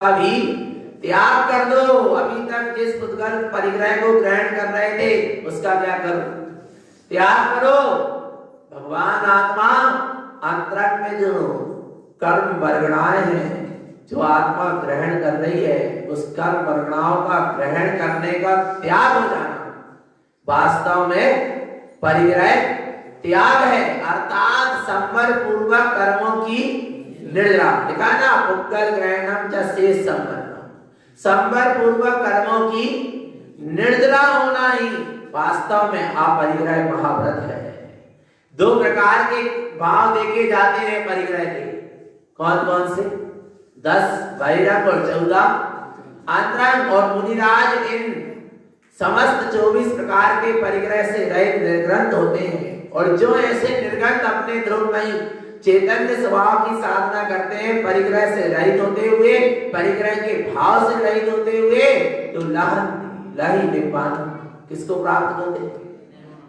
भी त्याग कर दो। अभी तक जिस पुद्गल परिग्रह को ग्रहण कर रहे थे उसका क्या करो, त्याग करो। भगवान आत्मा अंतरंग में जो कर्म वर्गणाएं हैं जो आत्मा ग्रहण कर रही है उस कर्म वर्गणाओं का ग्रहण करने का त्याग हो जाना वास्तव में परिग्रह त्याग है, अर्थात संवर पूर्वक कर्मों की निर्जरा। लिखा ना, पुद्गल ग्रहणम च शेष संवरणम, संवर पूर्वक कर्मों की निर्जरा होना ही वास्तव में अपरिग्रह महाव्रत है। दो प्रकार के भाव देखे जाते हैं परिग्रह के, कौन कौन से? 10 बहिरंग और 14 अंतरंग। और मुनिराज इन समस्त 24 प्रकार के परिग्रह से रहित निर्ग्रंथ होते हैं। और जो ऐसे निर्ग्रंथ अपने ध्रुवमयी चैतन्य स्वभाव की साधना करते हैं परिग्रह से रहित होते हुए, परिग्रह के भाव से रहित होते हुए, तो लही निर्वाण किसको प्राप्त होते हैं?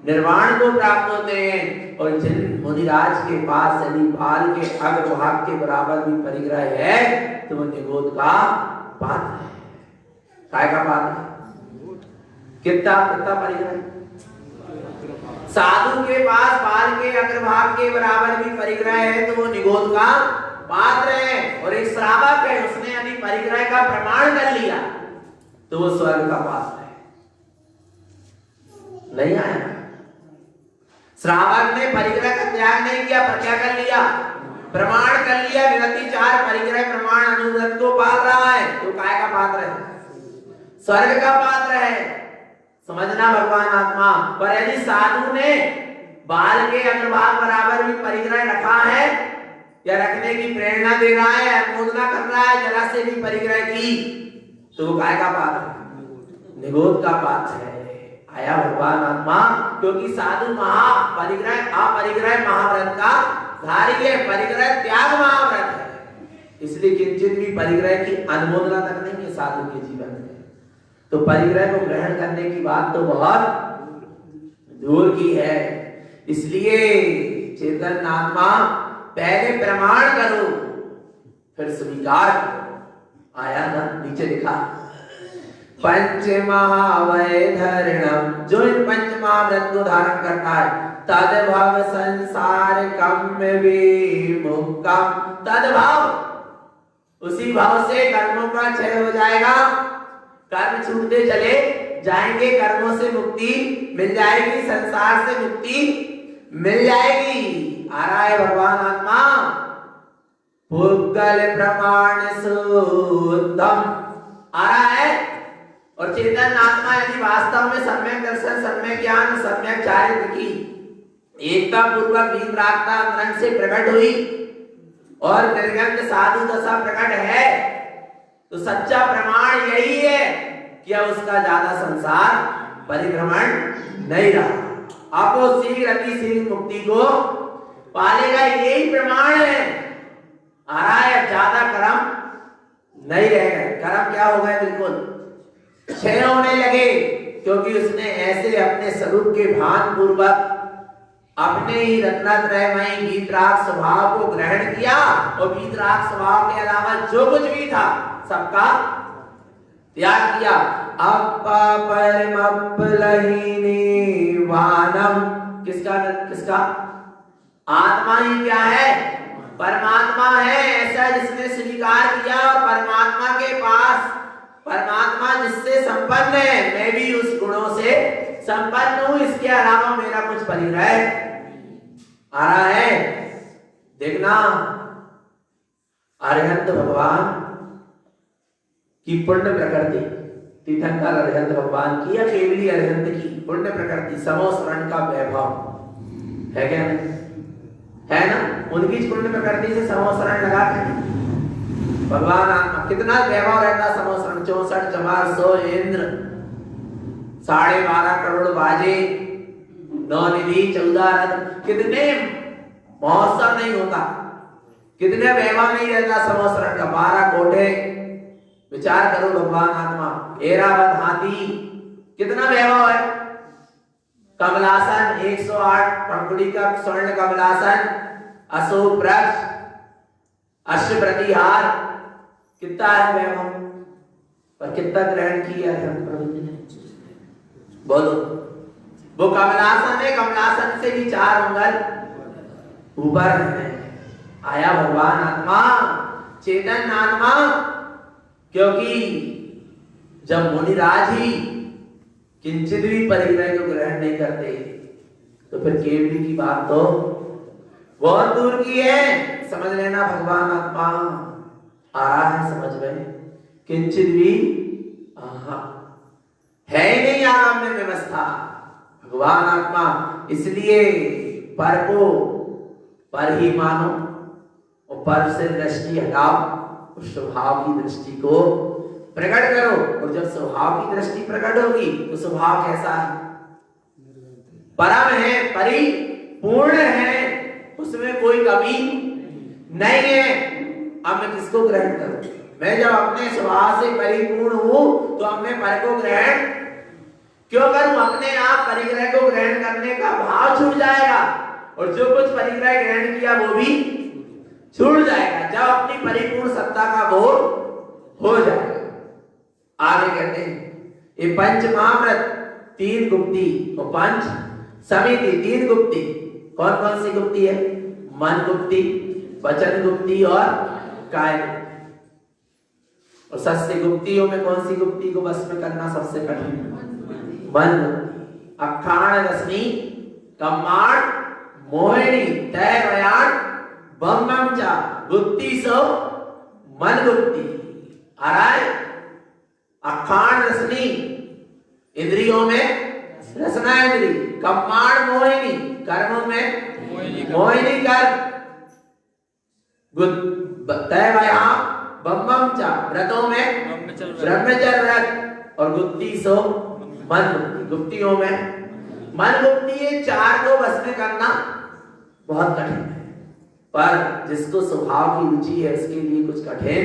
निर्वाण को प्राप्त होते हैं। और जिन मुनिराज के पास यदि बाल के अग्रभाग के बराबर भी परिग्रह है तो वो निगोद का पात्र है। काय का पात्र है? कितना कितना परिग्रह? साधु के पास बाल के अग्रभाग के बराबर भी परिग्रह है तो वो निगोद का पात्र है। और एक श्रावक है, उसने यदि परिग्रह का प्रमाण कर लिया तो वो स्वर्ग का पात्र है। नहीं आया? श्रावक ने परिग्रह का त्याग नहीं किया पर क्या कर लिया? प्रमाण कर लिया। निरतिचार परिग्रह प्रमाण अनुव्रत को पाल रहा है तो काय का पात्र है? स्वर्ग का पात्र है। समझना भगवान आत्मा। पर यदि साधु ने बाल के अग्रभाग बराबर भी परिग्रह रखा है या रखने की प्रेरणा दे रहा है, अनुमोदना कर रहा है जरा से भी परिग्रह की, तो वो काय का पात्र? निगोद का पात्र है। आया भगवान आत्मा, क्योंकि साधु परिग्रह अपरिग्रह महाव्रत का धारी है, परिग्रह त्याग महाव्रत है। इसलिए किंचित भी परिग्रह की अनुमोदना तक नहीं है साधु के जीवन में। तो परिग्रह को ग्रहण करने की बात तो बहुत दूर की है। इसलिए चेतन आत्मा पहले प्रमाण करो फिर स्वीकार करो। आया ना, नीचे लिखा पंच महावैधरणम, जो इन पंच महाव्रत को धारण करता है, तद्भव संसार कम्य विमुक्तम, तद्भव उसी भाव से कर्मों का क्षय हो जाएगा, कर्म छूटते चले जाएंगे, कर्मों से मुक्ति मिल जाएगी, संसार से मुक्ति मिल जाएगी। आ रहा है भगवान आत्मा, पुद्गल प्रमाण शुद्धम आ रहा है। और चेतन आत्मा यदि वास्तव में सम्यक दर्शन, सम्यक ज्ञान, सम्यक चारित्र की एकता पूर्वक वीतरागता अंतरंग से प्रकट हुई और निर्गंध साधु दशा प्रकट है, तो सच्चा प्रमाण यही है कि अब उसका ज्यादा संसार परिभ्रमण नहीं रहा। अब वो शीघ्र अति शीघ्र मुक्ति को पालेगा, यही प्रमाण है। आ रहा है, ज्यादा कर्म नहीं रह गए। कर्म क्या हो गए? बिल्कुल क्षय होने लगे, क्योंकि उसने ऐसे अपने स्वरूप के भान पूर्वक अपने ही रत्नत्रयमयी वीतराग स्वभाव को ग्रहण किया। और वीतराग स्वभाव के अलावा जो कुछ भी था सबका त्याग किया। किसका? आत्मा ही क्या है? परमात्मा है। ऐसा जिसने स्वीकार किया और परमात्मा के पास, परमात्मा जिससे संपन्न है, मैं भी उस गुणों से संपन्न हूं, इसके अलावा मेरा कुछ परिग्रह आ रहा है। देखना, अरिहंत भगवान की पुण्य प्रकृति, तीर्थंकर अरिहंत भगवान की या केवली अरिहंत की पुण्य प्रकृति, समोसरण का वैभव है क्या? नहीं है ना? उनकी पुण्य प्रकृति से समोसरण लगा के भगवान आत्मा कितना वैभव रहता। समोसरण 64 चमार 100 इंद्र, 12.5 करोड़ बाजे, 9 निधि, 14 रथ, कितने महोत्सव नहीं होता, कितने वैभव नहीं रहता समोसरण का। 12 कोठे, विचार करो भगवान आत्मा। ऐरावत हाथी, कितना वैभव है। कमलासन 108 पंखुड़ी का स्वर्ण कमलासन, अशोक वृक्ष, अश्वप्रतिहार, कितना है वैभव, पर कितना ग्रहण किया है प्रभु जी ने? बोलो। वो कमलासन है, कमलासन से भी 4 अंगल ऊपर है। आया भगवान आत्मा, चेतन आत्मा। क्योंकि जब मुनिराज ही किंचित भी परिग्रह को ग्रहण नहीं करते तो फिर केवली की बात तो बहुत दूर की है। समझ लेना, भगवान आत्मा आ रहा है समझ में, किंचित भी है ही नहीं आराम में व्यवस्था भगवान आत्मा। इसलिए पर को पर ही मानो और पर से दृष्टि हटाओ, उस स्वभाव की दृष्टि को प्रकट करो। और जब स्वभाव की दृष्टि प्रकट होगी तो स्वभाव कैसा है? परम है, परिपूर्ण है, उसमें कोई कमी नहीं है। अब मैं किसको ग्रहण करूं? मैं जब अपने स्वभाव से परिपूर्ण हूं तो अब मैं पर को ग्रहण क्यों करूं? अपने आप परिग्रह को ग्रहण करने का भाव छूट जाएगा और जो कुछ परिग्रह ग्रहण किया वो भी छूट जाएगा जब अपनी परिपूर्ण सत्ता का बोध हो जाएगा। आगे कहते हैं ये पंच महाव्रत 3 गुप्ती और पंच समिति 3 गुप्ती। कौन कौन सी गुप्ती है? मन गुप्ती, वचन गुप्ती और काय गुप्ती। और सस्ते गुप्तियों में कौन सी गुप्ती को बस में करना सबसे कठिन? मन गुप्ती। अखाण रश्मि कम्माण मोहिनी तय वयान बम चा गुप्ती सो मन गुप्ती। आ रहा है? अखाण रश्मि इंद्रियों में रसना इंद्री, कम्माण मोहिनी कर्मों में मोहिनी कर्म, तय वयान बम चा व्रतों में ब्रह्मचर्य व्रत और गुप्ती सो मन गुप्ती। गुप्तियों में मन गुप्ती ये 4 को बस में करना बहुत कठिन है, पर जिसको स्वभाव की रुचि है उसके लिए कुछ कठिन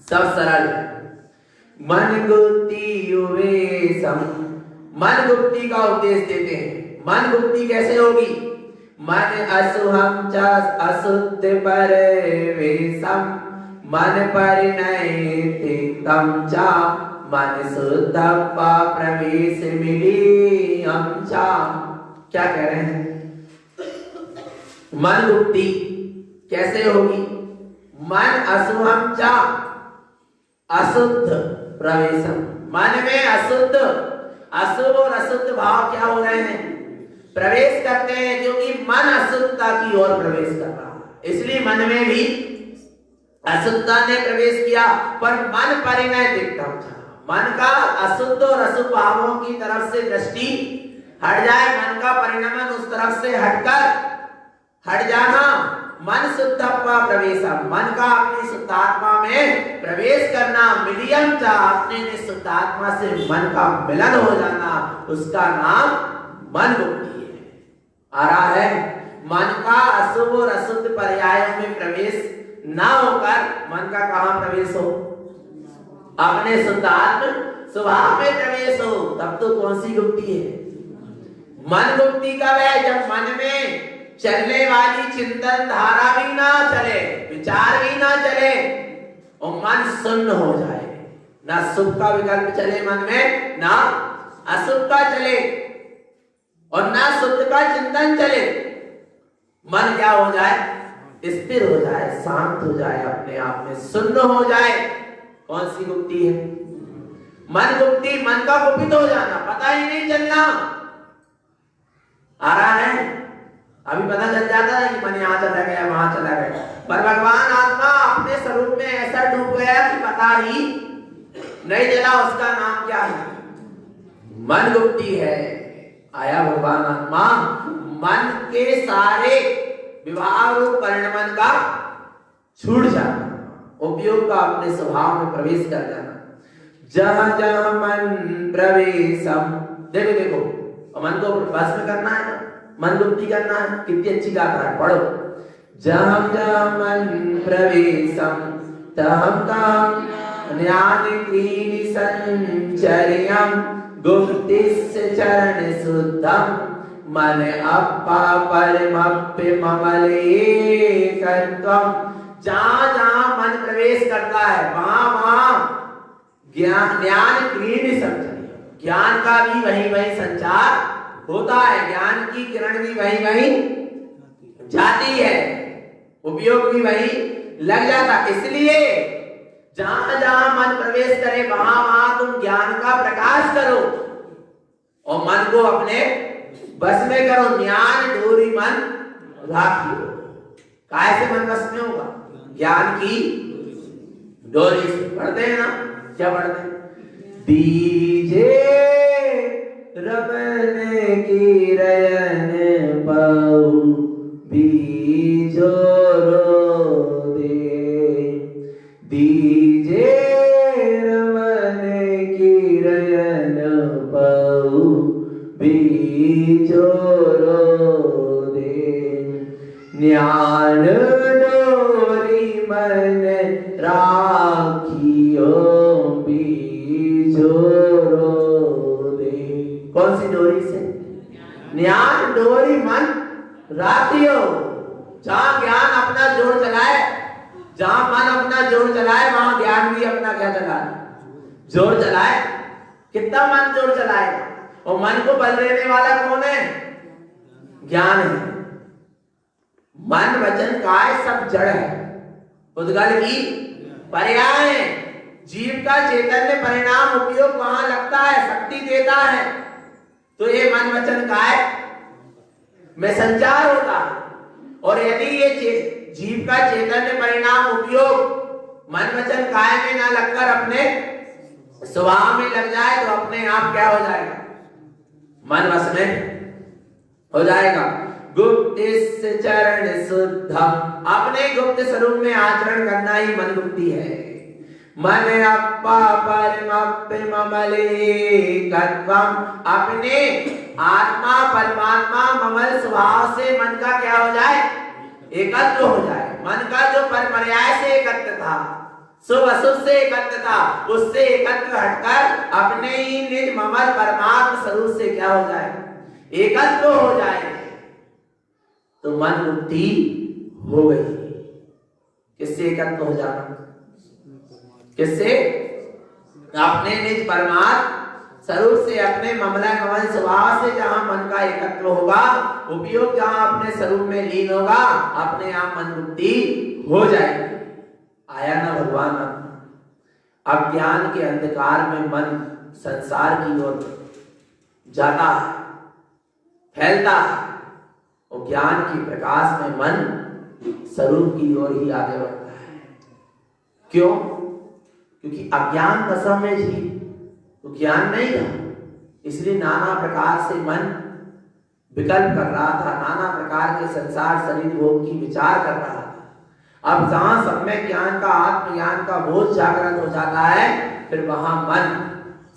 सब सरल है। मन गुप्ती उवेशम, मन गुप्ती का उपदेश देते हैं। मन गुप्ती कैसे होगी? मन असुहम च अशुद्ध परवेशम मन परिणैतिकम च मन शुद्ध प्रवेश मिली हम चा। क्या कह रहे हैं? मन गुप्ती कैसे होगी? मन असुहम च अशुद्ध प्रवेशम, मन में अशुद्ध अशुभ और अशुद्ध भाव क्या हो रहे हैं? प्रवेश करते हैं, क्योंकि मन अशुद्धता की ओर प्रवेश कर रहा है। इसलिए मन में भी अशुद्धता ने प्रवेश किया, पर मन परिणैतिकम था। मन का अशुद्ध और अशुभ भावों की तरफ से दृष्टि हट जाए, मन का परिणमन उस तरफ से हट जाना। मन शुद्धत्वा प्रवेशम, मन का अपनी शुद्धात्मा में प्रवेश करना। मिलियम चा, अपने शुद्धात्मा से मन का मिलन हो जाना, उसका नाम मन गुप्ती है। आ रहा है? मन का अशुभ और अशुद्ध पर्यायों में प्रवेश ना होकर मन का कहां प्रवेश हो? अपने शुद्धात्म स्वभाव में प्रवेश हो, तब तो कौन सी गुप्ती है? मन गुप्ती कब है? जब मन में चलने वाली चिंतन धारा भी ना चले, विचार भी ना चले और मन शून्य हो जाए। ना सुख का विकल्प चले मन में, ना अशुभ का चले और ना शुद्ध का चिंतन चले। मन क्या हो जाए? स्थिर हो जाए, शांत हो जाए, अपने आप में शून्य हो जाए। कौन सी गुप्ती है? मन गुप्ती। मन का गुप्त हो जाना, पता ही नहीं चलना। आ रहा है? अभी पता चल जाता है कि मन यहाँ चला गया, वहां चला गया, पर भगवान आत्मा अपने स्वरूप में ऐसा डूब गया कि पता ही नहीं चला उसका नाम क्या है। मन गुप्ती है। आया भगवान आत्मा, मन के सारे विभाग और परिणमन का छूट जाना, उपयोग का अपने स्वभाव में प्रवेश कर जाना। जहां जहां मन प्रवेशम, देखो मन को बस में करना है, मन गुप्ती करना है। कितनी अच्छी गाथा है, पढ़ो। जहां जहां मन प्रवेशम तहं तहं ज्ञानक्रीडि संचर्यं गुप्तिस्य चरण शुद्धं मन अप्पा परमप्य ममले कर्त्वं जहां जहां मन प्रवेश करता है वहां वहां ज्ञान किरण संचरी, ज्ञान का भी वहीं वहीं संचार होता है, ज्ञान की किरण भी वहीं वहीं जाती है, उपयोग भी वहीं लग जाता। इसलिए जहां जहां मन प्रवेश करे वहां वहां तुम ज्ञान का प्रकाश करो और मन को अपने बस में करो। ज्ञान डोरी मन राखियो। काय से मन बस में होगा? ज्ञान की डोरी से। पढ़ते हैं ना, क्या पढ़ते हैं? दीजे रब ने किरण पाऊ बीजो रो दे, दीजे रब ने किरण पाऊ बीजो रो दे, ज्ञान डोरी मन राखियो बीजो रो दे। कौन सी डोरी से? ज्ञान डोरी मन राखियो। जहां ज्ञान अपना जोर चलाए, जहां मन अपना जोर चलाए वहां ज्ञान भी अपना क्या चलाए? जोर चलाए। कितना मन जोर चलाएगा? और मन को बल देने वाला कौन है? ज्ञान है। मन वचन काय सब जड़ है, उद्गल की पर्याय है। जीव का चैतन्य परिणाम उपयोग वहां लगता है, शक्ति देता है, तो ये मन वचन काय में संचार होता है। और यदि ये जीव का चैतन्य परिणाम उपयोग मन वचन काय में ना लगकर अपने स्वभाव में लग जाए तो अपने आप क्या हो जाएगा? मन वश में हो जाएगा। गुप्त चरण शुद्धम, अपने गुप्त स्वरूप में आचरण करना ही मन गुप्ती है। मन अप्पा परमले कत्वम, अपने आत्मा परमात्मा ममल स्वभाव से मन का क्या हो जाए? एकत्व हो जाए। मन का जो परपर्याय से एकत्व था, शुभ अशुभ से एकत्व था, उससे एकत्व हटकर अपने ही निज ममल परमात्मा स्वरूप से क्या हो जाए? एकत्व हो जाए। तो मन मुक्ति हो गई। किससे एकत्व हो जाना? किससे? अपने निज परमात्मा स्वरूप से, अपने ममला कमल स्वभाव से। जहां मन का एकत्व होगा, उपयोग जहां अपने स्वरूप में लीन होगा, अपने आप मन मुक्ति हो जाएगी। आया ना भगवान? अज्ञान के अंधकार में मन संसार की ओर जाता है, फैलता है, और ज्ञान की प्रकाश में मन स्वरूप की ओर ही आगे बढ़ता है। क्यों? क्योंकि अज्ञान दशा में जी तो ज्ञान नहीं था, इसलिए नाना प्रकार से मन विकल्प कर रहा था, नाना प्रकार के संसार शरीर भोग की विचार कर रहा था। अब जहां सम्यक ज्ञान का, आत्मज्ञान का बोध जागृत हो जाता है, फिर वहां मन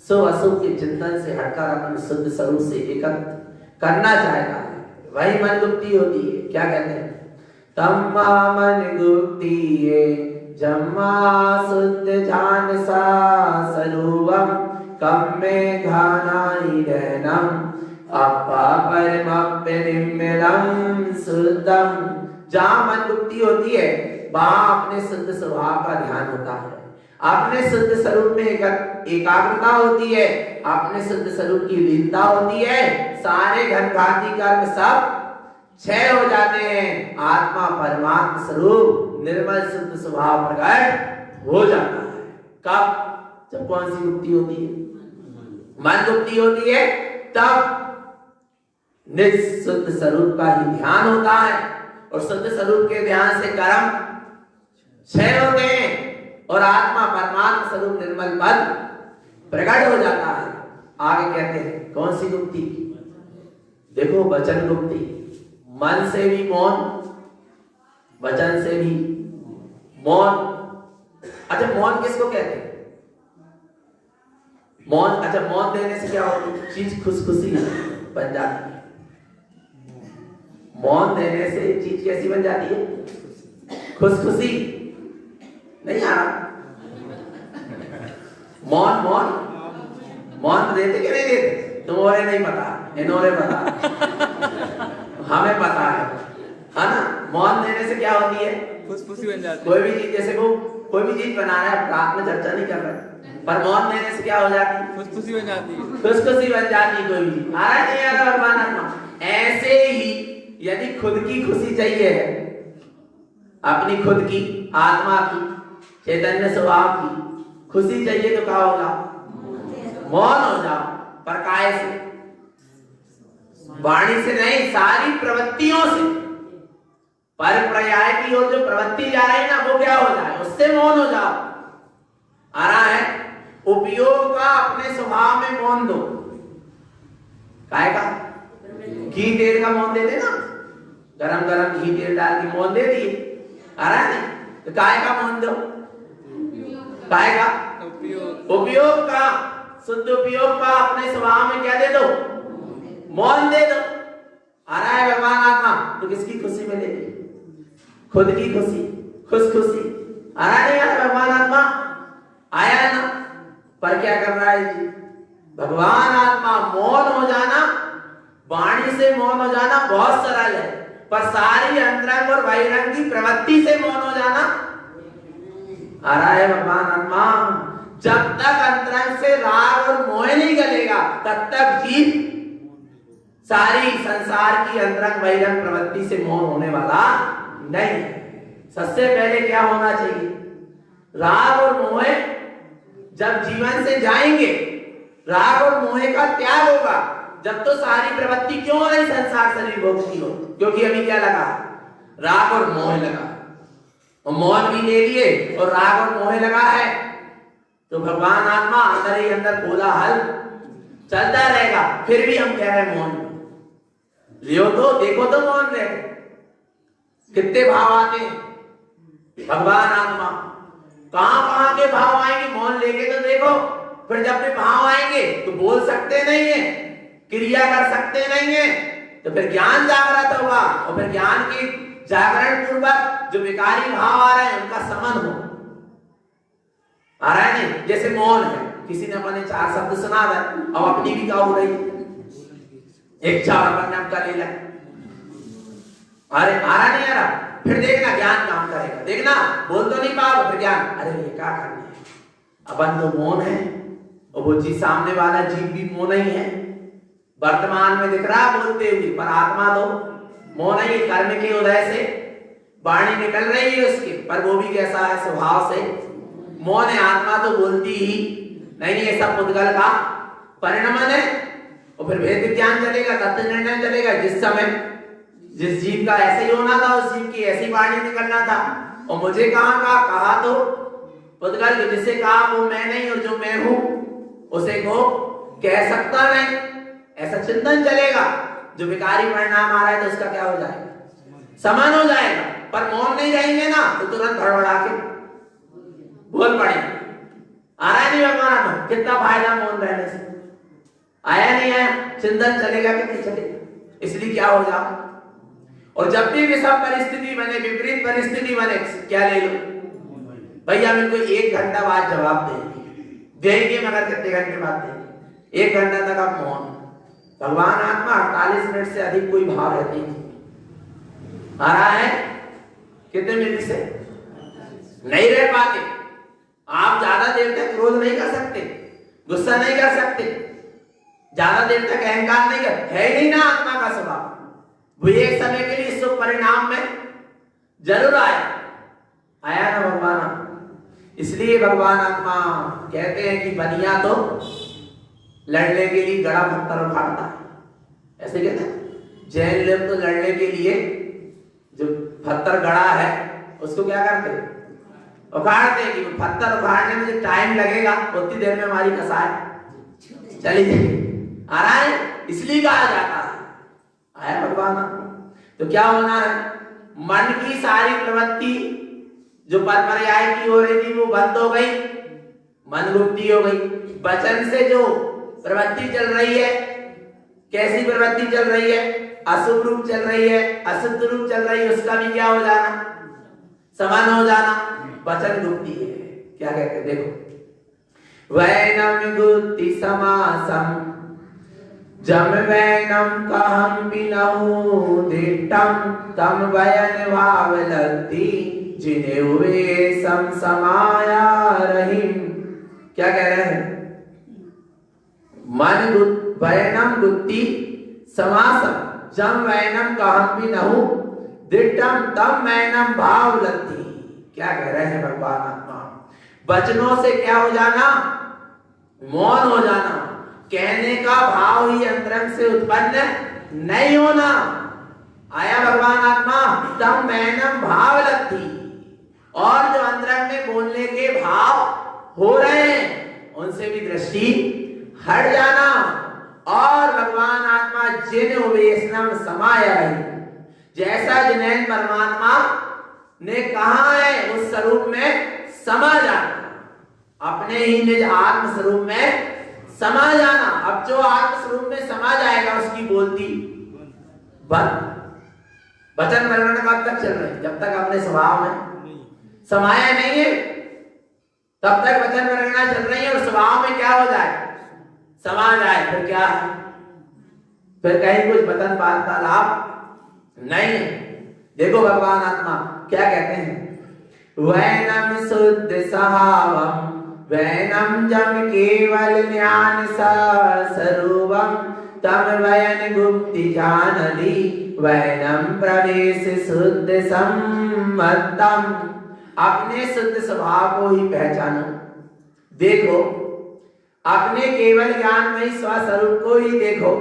शुभ अशुभ के चिंतन से हटकर अपने शुद्ध स्वरूप से एकत्र करना चाहता है। वही मन गुप्ती होती है। क्या कहते हैं? तम्मा मन गुप्ती है जम्मा शुद्ध जान सा स्वरूपम, कम में घानाई रहनम अपा परमप्यनिम्मिलम शुद्धम। जहां मन गुप्ती होती है वहां अपने शुद्ध स्वभाव का ध्यान होता है, अपने शुद्ध स्वरूप में एकाग्रता होती है, अपने शुद्ध स्वरूप की लीनता होती है। सारे घनघाती कर्म सब क्षय हो जाते हैं, आत्मा परमात्मा स्वरूप निर्मल शुद्ध स्वभाव प्रकट हो जाता है। कब? जब कौन सी गुप्ती होती है? मन गुप्ती होती है, तब निज शुद्ध स्वरूप का ही ध्यान होता है, और शुद्ध स्वरूप के ध्यान से कर्म क्षय होते हैं और आत्मा परमात्मा स्वरूप निर्मल पद प्रकट हो जाता है। आगे कहते हैं कौन सी गुप्ती? देखो, वचन गुप्ती। मन से भी मौन, वचन से भी मौन। अच्छा, मौन किसको कहते हैं? मौन, अच्छा, मौन देने से क्या होती है? चीज खुशखुशी बन जाती है। मौन देने से चीज कैसी बन जाती है? खुशखुशी। नहीं आ रहा? मौन मौन मौन देते कि नहीं देते? तुम्हारे नहीं पता, इन्होंने पता, हमें पता है ना? मौन देने से क्या होती है? फुसफुसी बन जाती है। कोई भी चीज, जैसे वो कोई भी चीज बना रहा है, रात में चर्चा नहीं कर रहा है, पर मौन देने से क्या हो जाती है? फुसफुसी बन जाती है। खुशखुशी बन जाती है। कोई भी आ रहा नहीं आ रहा भगवान आत्मा। ऐसे ही यदि खुद की खुशी चाहिए है, अपनी खुद की आत्मा की चैतन्य स्वभाव की खुशी चाहिए, तो क्या होगा? मौन हो जाओ। पर काय से? वाणी से नहीं, सारी प्रवृत्तियों से। पर पर्याय की ओर जो प्रवृत्ति जा रही है ना, वो क्या हो जाए? उससे मौन हो जाओ। आ रहा है? उपयोग का अपने स्वभाव में मौन दो। काय का? घी तेल का मौन दे देना, गरम गरम घी तेल डाल के मौन दे दिए। आ रहा है? तो काय का मौन दो? काय का? उपयोग का, शुद्ध उपयोग का अपने स्वभाव में क्या दे दो? मौन दे दो। आ रहा है भगवान आत्मा, तो किसकी खुशी मिलेगी? खुद की खुशी, खुशी। आ रहा नहीं यार भगवान आत्मा? आया ना? पर क्या कर रहा है जी? भगवान आत्मा मौन हो जाना, वाणी से मौन हो जाना बहुत सरल है, पर सारी अंतरंग और बहिरंग की प्रवृत्ति से मौन हो जाना। आ रहा है भगवान आत्मा? जब तक अंतरंग से राग और मोह नहीं गलेगा, तब तक जीव सारी संसार की अंतरंग बहिरंग प्रवृत्ति से मौन होने वाला नहीं। सबसे पहले क्या होना चाहिए? राग और मोह जब जीवन से जाएंगे, राग और मोह का त्याग होगा, जब तो सारी प्रवृत्ति क्यों नहीं संसार शरीर भोगती हो? क्योंकि अभी क्या लगा? राग और मोह लगा, और मौन भी ले लिए और राग और मोह लगा है, तो भगवान आत्मा अंदर ही अंदर कोलाहल चलता रहेगा। फिर भी हम कह रहे हैं मौन लियो, तो देखो तो मौन रहे कितने भाव आते हैं। भगवान आत्मा कहां कहां के भाव आएंगे? मौन लेके तो देखो। फिर जब भी भाव आएंगे तो बोल सकते नहीं है, क्रिया कर सकते नहीं है, तो फिर ज्ञान जागृत होगा, और फिर ज्ञान की जागरण पूर्वक जो विकारी भाव आ रहे हैं उनका समन हो। आ रहा है नहीं? जैसे मौन है, किसी ने अपने 4 शब्द सुना रहा है, अब अपनी भी क्या हो रही है? एक 4 अपन नाम का ले ले। अरे आ रहा नहीं आ रहा? फिर देखना ज्ञान काम करेगा। देखना बोल तो नहीं पाओ, फिर ज्ञान, अरे ये क्या करना है? अपन तो मौन है, और वो जी सामने वाला जीव भी मौन ही है, वर्तमान में दिख रहा बोलते हुए, पर आत्मा तो मौन ही। कर्म के उदय से वाणी निकल रही है उसके, पर वो भी कैसा है? स्वभाव से मौन है। आत्मा तो बोलती ही नहीं, ये सब पुद्गल का परिणमन है। और फिर वेद ज्ञान चलेगा, तत्व निर्णय चलेगा। जिस समय जिस जीव का ऐसे ही होना था, उस जीव की ऐसी वाणी निकलना था। और मुझे कहा तो पुद्गल, जिसे कहा वो मैं नहीं, और जो मैं हूं उसे को कह सकता नहीं, ऐसा चिंतन चलेगा। जो विकारी परिणाम आ रहा है तो उसका क्या हो जाएगा? समान हो जाएगा। पर मौन नहीं रहेंगे ना, तो तुरंत भड़बड़ा के बोल पड़ेंगे। आ रहा नहीं भगवान? कितना फायदा मौन रहने से? आया नहीं आया? चिंतन चलेगा कि नहीं चलेगा? इसलिए क्या हो जाओ। और जब भी विषम परिस्थिति बने, विपरीत परिस्थिति बने, क्या ले लो भैया? मेरे को 1 घंटा बाद जवाब देंगे, मगर कितने घंटे बाद देंगे? 1 घंटा तक आप मौन। भगवान आत्मा 48 मिनट से अधिक कोई भाव रहती नहीं। आ रहा है? कितने मिनट से नहीं रह पाते। आप ज्यादा देर तक क्रोध नहीं कर सकते, गुस्सा नहीं कर सकते, ज्यादा देर तक अहंकार नहीं कर, है ही नहीं ना आत्मा का स्वभाव। वो एक समय के लिए शुभ परिणाम में जरूर आया ना भगवान। इसलिए भगवान आत्मा कहते हैं कि बनिया तो लड़ने के लिए गड़ा पत्थर उखाड़ता है, ऐसे कहते हैं। जैन लोग तो लड़ने के लिए जो पत्थर गड़ा है उसको क्या करते हैं? उखाड़ते हैं। कि पत्थर उखाड़ने में जो टाइम लगेगा उतनी देर में हमारी कसाई चली जाएगी। आ रहा है? इसलिए कहा जाता है आया भगवान। तो क्या होना है? मन की सारी प्रवृत्ति जो पर पर्याय की हो रही थी वो बंद हो गई, मन गुप्ती हो गई। वचन से जो प्रवृत्ति चल रही है, कैसी प्रवृत्ति चल रही है? अशुभ रूप चल रही है, अशुद्ध रूप चल रही है, उसका भी क्या हो जाना? समान हो जाना। वचन गुप्ती है। क्या कहते हैं? देखो, वैनम गुप्ति समासम जम वैनम कहम बिनहु दिट्टम तम वयन भाव लग्धि जिन्हें हुए सम समाया रहीम। क्या कह रहे हैं? मन वैनम बुद्धि समासम जम वैनम कहम भी नहु दिट्टम तम वैनम भाव लत्ती। क्या कह रहे हैं भगवान आत्मा? वचनों से क्या हो जाना? मौन हो जाना। कहने का भाव ही अंतरंग से उत्पन्न नहीं होना। आया भगवान आत्मा? तम वैनम भाव लत्ती। और जो अंतरंग में बोलने के भाव हो रहे हैं उनसे भी दृष्टि हट जाना। और भगवान आत्मा जिन वेशनम समाया है, जैसा जिन्हें परमात्मा ने कहा है उस स्वरूप में समा जाना, अपने ही निज आत्म स्वरूप में समा जाना। अब जो आत्म स्वरूप में समा जाएगा उसकी बोलती बंद। वचन वर्णन कब तक चल रहे हैं? जब तक अपने स्वभाव में समाया नहीं है तब तक वचन वर्णना चल रही है। और स्वभाव में क्या हो जाए? समा जाए, फिर क्या है? फिर कहीं कुछ वचन वार्तालाप नहीं है। देखो भगवान आत्मा क्या कहते हैं? वैनम शुद्ध सहावम वैनम जम केवल ज्ञान स्वरूपम तम वयन गुप्ति जानली वैनम प्रवेश शुद्ध सम्मतम। अपने शुद्ध स्वभाव को ही पहचानो। देखो अपने केवल ज्ञानमयी स्वस्वरूप को ही देखो।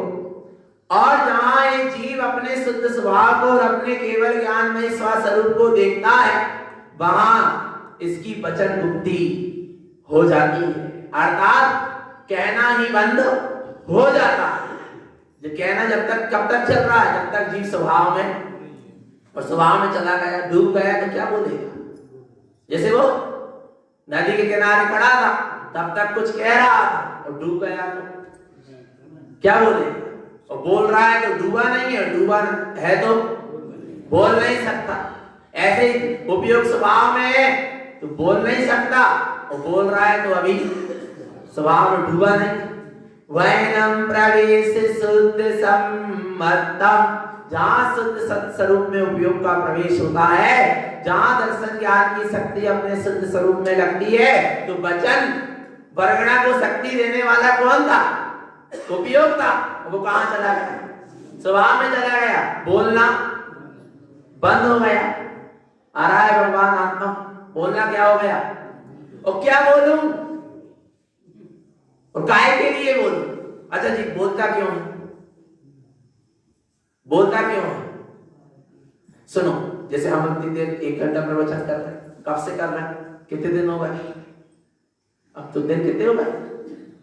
और जहां एक जीव अपने शुद्ध स्वभाव को और अपने केवल ज्ञानमयी स्वस्वरूप को देखता है वहां इसकी वचन गुप्ति हो जाती है, अर्थात कहना ही बंद हो जाता है। जो कहना जब तक कब तक चल रहा है? जब तक जीव स्वभाव में, और स्वभाव में चला गया, डूब गया तो क्या बोलेगा? जैसे वो नदी के किनारे खड़ा था तब तक कुछ कह रहा था और डूब गया तो क्या बोलेगा? और बोल रहा है तो डूबा नहीं है, डूबा है तो बोल नहीं सकता। ऐसे ही उपयोग स्वभाव में है तो बोल नहीं सकता, और बोल रहा है तो अभी स्वभाव में डूबा नहीं। वैनम प्रवेश शुद्ध सम्मतम। जहां शुद्ध सत्स्वरूप में उपयोग का प्रवेश होता है, जहां दर्शन ज्ञान की शक्ति अपने शुद्ध स्वरूप में लगती है, तो वचन वर्णना को शक्ति देने वाला कौन था? उपयोग था। वो कहां चला गया? स्वभाव में चला गया, बोलना बंद हो गया। आ रहा है भगवान आत्मा? बोलना क्या हो गया? और क्या बोलूं और काय के लिए बोलूं? अच्छा जी, बोलता क्यों है? बोलता क्यों है? सुनो, जैसे हम इतनी देर 1 घंटा प्रवचन कर रहे हैं, कब से कर रहे हैं? कितने दिन हो गए? अब तो दिन कितने हो गए?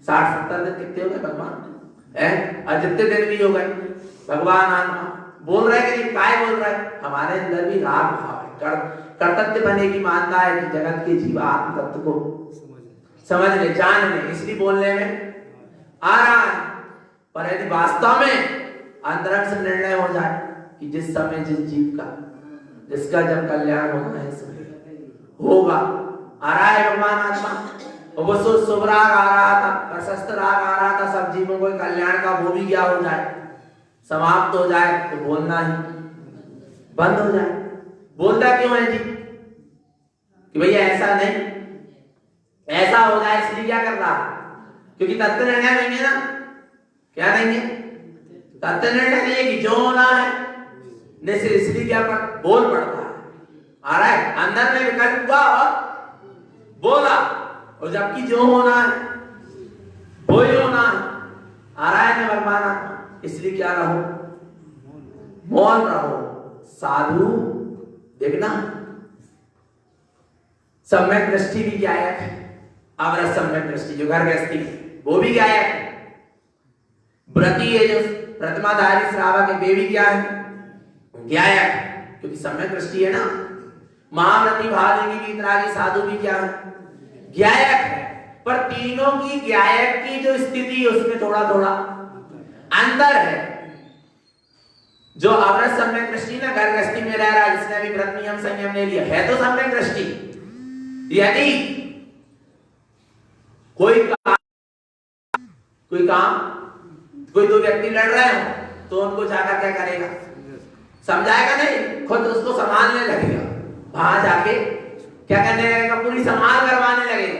60-70 दिन कितने हो गए भगवान? और जितने दिन भी हो गए भगवान आत्मा बोल रहे हैं कि काय बोल रहे हैं? हमारे अंदर भी राग भाव है, कर्तव्य बने की मानता है कि जगत के जीव आत्म तत्व को समझ ले, जान ले, इसलिए बोलने में आ रहा है। पर यदि वास्तव में अंतरंग से निर्णय हो जाए कि जिस समय जिस जीव का जिसका जब कल्याण होना है होगा, आ रहा है भगवान आत्मा। और वो शुभ राग आ रहा था, प्रशस्त राग आ रहा था, सब जीवों को कल्याण का, वो भी क्या हो जाए? समाप्त हो जाए, तो बोलना ही बंद हो जाए। बोलता क्यों है जी? कि भैया ऐसा नहीं, ऐसा हो जाए, इसलिए क्या कर रहा? क्योंकि तत्व निर्णय नहीं है ना। क्या नहीं है? तत्व निर्णय नहीं है कि जो होना है निश्चित, इसलिए क्या बोल पड़ता है। आ रहा है अंदर में विकल्प हुआ और बोला, और जबकि जो होना है वो ही होना है। आ रहा है ना भगवान आत्मा? इसलिए क्या रहो? मौन रहो। साधु देखना, सम्यक दृष्टि भी गायक है। अवरस सम्यक दृष्टि जो घर गृहस्थी वो भी गायक है। व्रती ये जो प्रतिमाधारी श्रावक है वे भी क्या है? गायक, क्योंकि सम्यक दृष्टि है ना। महाव्रती भालिनी भी वितरागी साधु भी क्या है? गायक है। पर तीनों की गायक की जो स्थिति है उसमें थोड़ा थोड़ा अंतर है। जो अवरस सम्यक दृष्टि ना घर गृहस्थी में रह रहा है, जिसने भी व्रत नियम संयम ले लिया है, तो सम्यक दृष्टि। यदि कोई काम कोई दो व्यक्ति लड़ रहे हो तो उनको जाकर क्या करेगा? समझाएगा नहीं, खुद उसको संभालने लगेगा। वहां जाके क्या करने लगेगा, पूरी संभाल करवाने लगेगा।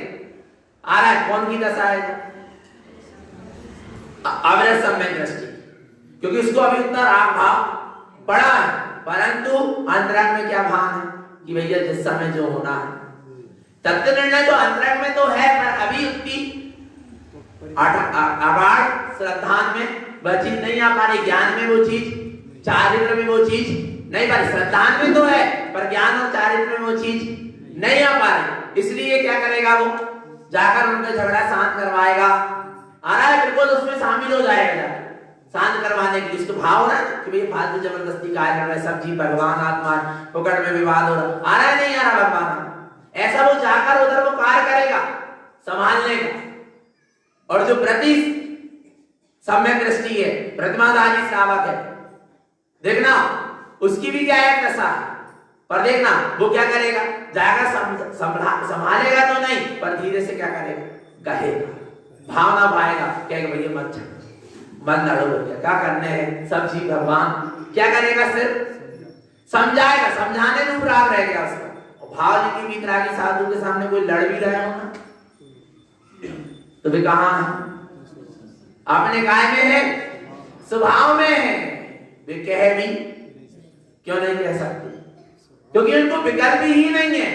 आ रहा है कौन की दशा है, अविरत सम्यक दृष्टि, क्योंकि उसको अभी उतना राग भाव पड़ा है, परंतु अंतरंग में क्या भान है कि भैया जिस समय जो होना है, तत्व निर्णय तो अंतरंग में तो है, पर अभी उतनी अगाध श्रद्धा में वह चीज नहीं आ पा रही, ज्ञान में वो चीज, चारित्र में वो चीज नहीं पा रही। श्रद्धा में तो है पर ज्ञान और चारित्र में वो चीज नहीं आ पा रही, इसलिए क्या करेगा वो, जाकर उनका झगड़ा शांत करवाएगा। आ रहा है बिल्कुल उसमें शामिल हो जाएगा शांत करवाने के लिए। उसको भाव ना कि भाई फालतू जबरदस्ती कार्य कर रहा है, सब जी भगवान आत्मा पकड़ में विवाद हो रहा, आ रहा है नहीं आ रहा भगवान, ऐसा वो जाकर उधर वो कार्य करेगा संभालने का। और जो प्रति सम्यक दृष्टि है, प्रतिमाधारी श्रावक है, देखना उसकी भी क्या है दशा है, पर देखना वो क्या करेगा, जाकर संभालेगा तो नहीं, पर धीरे से क्या करेगा, कहेगा, भावना पाएगा, कहेगा भैया मत लड़ो भैया, क्या करने हैं, सब जी भगवान, क्या करेगा, सिर्फ समझाएगा, समझाने में राग रह गया उसका। और भाव जी की वितरागी साधु के सामने कोई लड़ भी रहे हो ना, तो वे कहां है, अपने काय में है, स्वभाव में है, वे कह भी क्यों नहीं कह सकते, क्योंकि उनको विकल्प ही नहीं है,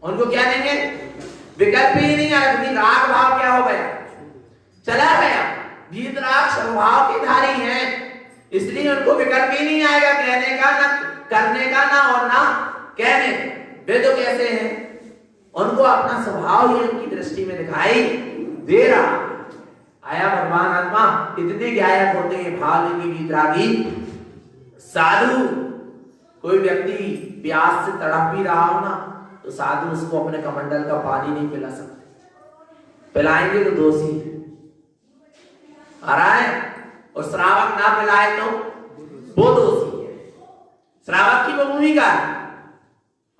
उनको क्या नहीं है, विकल्प ही नहीं है, क्योंकि राग भाव क्या हो गया, चला गया, वीतराग स्वभाव के धारी हैं, इसलिए उनको विकल्प ही नहीं आएगा कहने का, ना करने का, ना और ना कहने। वे तो कैसे हैं, उनको अपना स्वभाव ही उनकी दृष्टि में दिखाई दे रहा। आया भगवान आत्मा इतने गायक होते हैं भाव की वीतरागी साधु। कोई व्यक्ति प्यास से तड़प भी रहा हो ना, तो साधु उसको अपने कमंडल का पानी नहीं पिला सकते, पिलाएंगे तो दोषी है, आ रहा है, और श्रावक ना पिलाए तो वो दोषी है, श्रावक की वो भूमिका है,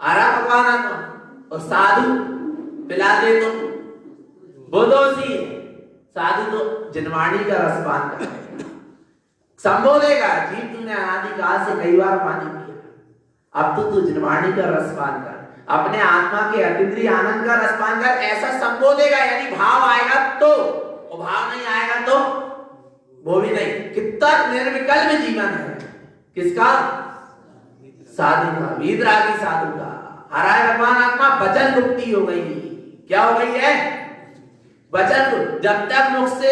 आ रहा भगवान आत्मा, और साधु पिला दे तो वो दोषी है। साधु तो जिनवाणी का रसपान कर संबोधेगा, जीव तूने अनादिकाल से कई बार पानी पिया, अब तो तू जिनवाणी का रसपान कर, अपने आत्मा के अतीन्द्रिय आनंद का रसपान कर, ऐसा संबोधेगा। यानी भाव आएगा तो, और भाव नहीं आएगा तो वो भी नहीं। कितना निर्विकल्प जीवन है किसका, साधु का, वीतरागी साधु का। हरा है भगवान आत्मा, वचन गुप्ती हो गई। क्या हो गई है, वचन को, जब तक मुख से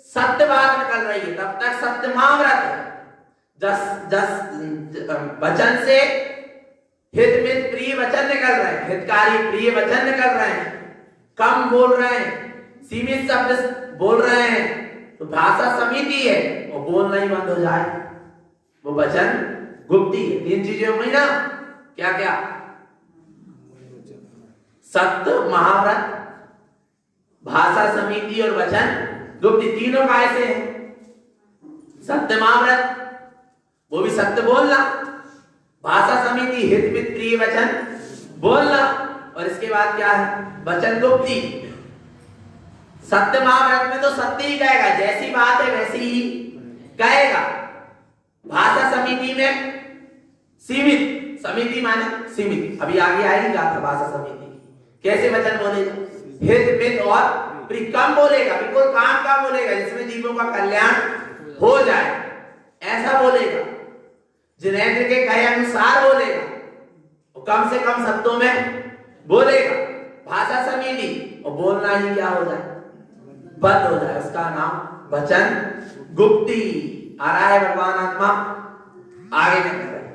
सत्य बात निकल रही है तब तक सत्य मामरत है। वचन से हित मित प्रिय वचन निकल रहे हैं, हितकारी प्रिय वचन निकल रहे हैं, कम बोल रहे हैं, सीमित शब्द बोल रहे हैं, तो भाषा समिति है, और बोलना ही बंद हो जाए, वो वचन गुप्ती है। तीन चीजों में ना, क्या क्या, सत्य महाव्रत, भाषा समिति और वचन गुप्ती, तीनों का ऐसे है। सत्य महाव्रत वो भी सत्य बोलना, भाषा समिति हित मित प्रिय वचन बोलना, और इसके बाद क्या है, वचन गुप्ती। सत्य महाव्रत में तो सत्य ही कहेगा, जैसी बात है वैसी ही कहेगा। भाषा समिति में सीमित, समिति माने सीमित, अभी आगे आएगी गाथा भाषा समिति कैसे वचन बोलेगा, हित मित और प्रिय, कम बोलेगा, बिल्कुल काम का बोलेगा, जिसमें जीवों का कल्याण हो जाए, ऐसा बोलेगा। जिनेंद्र के कहे अनुसार बोलेगा, और कम से कम शब्दों में बोलेगा। भाषा समिति, और बोलना ही क्या हो जाए, बंद हो जाए, उसका नाम वचन गुप्ती। आ रहा है भगवान आत्मा आगे क्या कर रहे हैं,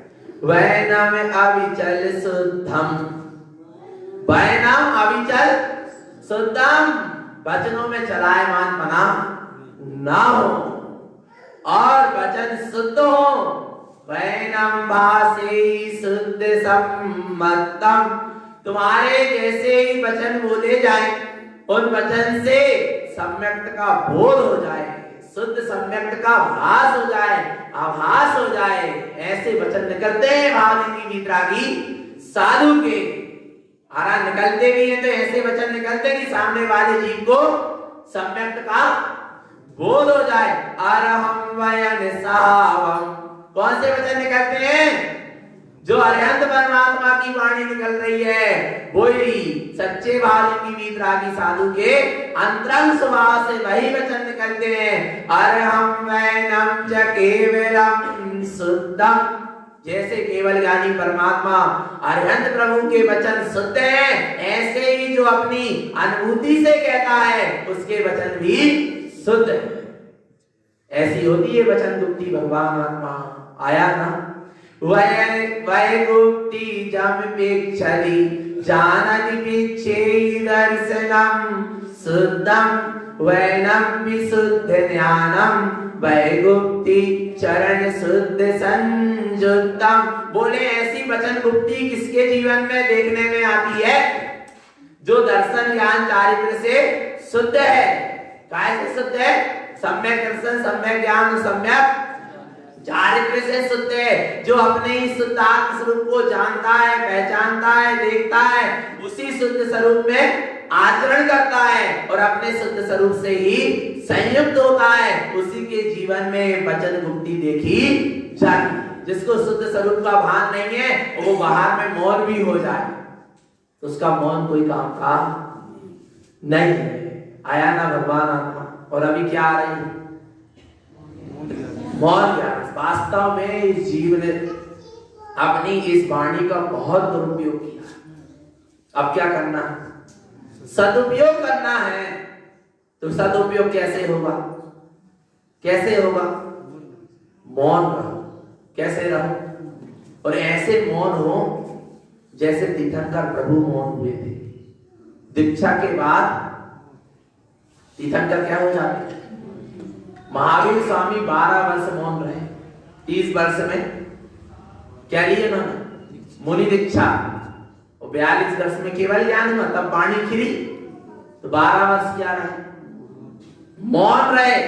वैनम अविचल शुद्धम, वैनम अविचल शुद्धम, वचनों में चलायमान बना ना हो और वचन शुद्ध हो। वैनम भाषे शुद्ध सम्मतम, तुम्हारे जैसे ही वचन बोले जाए, उन वचन से सम्यक्त का बोध हो जाए, शुद्ध सम्यक्त का भास हो जाए, आभास हो जाए, ऐसे वचन निकलते हैं भावनी की वीतरागी साधु के। आरा निकलते भी हैं तो ऐसे वचन निकलते हैं कि सामने वाले जीव को सम्यक्त का बोध हो जाए। अरहम वयन सावम, कौन से वचन निकलते हैं, जो अरिहंत परमात्मा की वाणी निकल रही है वही सच्चे भावी वीतरागी साधु के अंतरंग स्वभाव से वही वचन निकलते हैं। अरहम वैनम च केवलम शुद्धम, जैसे केवल ज्ञानी परमात्मा अरिहंत प्रभु के वचन शुद्ध हैं, ऐसे ही जो अपनी अनुभूति से कहता है उसके वचन भी शुद्ध है। ऐसी होती है वचन गुप्ती भगवान आत्मा। आया ना वै गुप्ती जमपेक्षति जानति पिच्छेहि दर्शनम शुद्धम वैनम विशुद्ध ज्ञानम वै गुप्ती चरण शुद्ध संयुक्तम। बोले ऐसी वचन गुप्ती किसके जीवन में देखने में आती है? जो दर्शन ज्ञान चारित्र से शुद्ध है। काय से शुद्ध है? सम्यक दर्शन, सम्यक ज्ञान, सम्यक चारित्र से शुद्ध है। जो अपने ही शुद्ध आत्म स्वरूप को जानता है, पहचानता है, देखता है, उसी शुद्ध स्वरूप में आचरण करता है और अपने शुद्ध स्वरूप से ही संयुक्त होता है, उसी के जीवन में वचन गुप्ती देखी जाती है। जिसको शुद्ध स्वरूप का भान नहीं है वो बाहर में मौन भी हो जाए तो उसका मौन कोई काम का नहीं है। आया ना भगवान आत्मा। और अभी क्या आ रही है? मौन ज्ञान। वास्तव में इस जीव ने अपनी इस वाणी का बहुत दुरुपयोग किया। अब क्या करना है? सदुपयोग करना है। तो सदुपयोग कैसे होगा? कैसे होगा? मौन रहो। कैसे रहो? और ऐसे मौन हो जैसे तीर्थंकर प्रभु मौन हुए थे। दीक्षा के बाद तीर्थंकर क्या हो जाते? महावीर स्वामी 12 वर्ष मौन रहे। 30 वर्ष में क्या लिए उन्होंने? मुनि दीक्षा। और 42 वर्ष में केवल ज्ञान हुआ, तब वाणी खिली। तो 12 वर्ष क्या रहे? मौन रहे।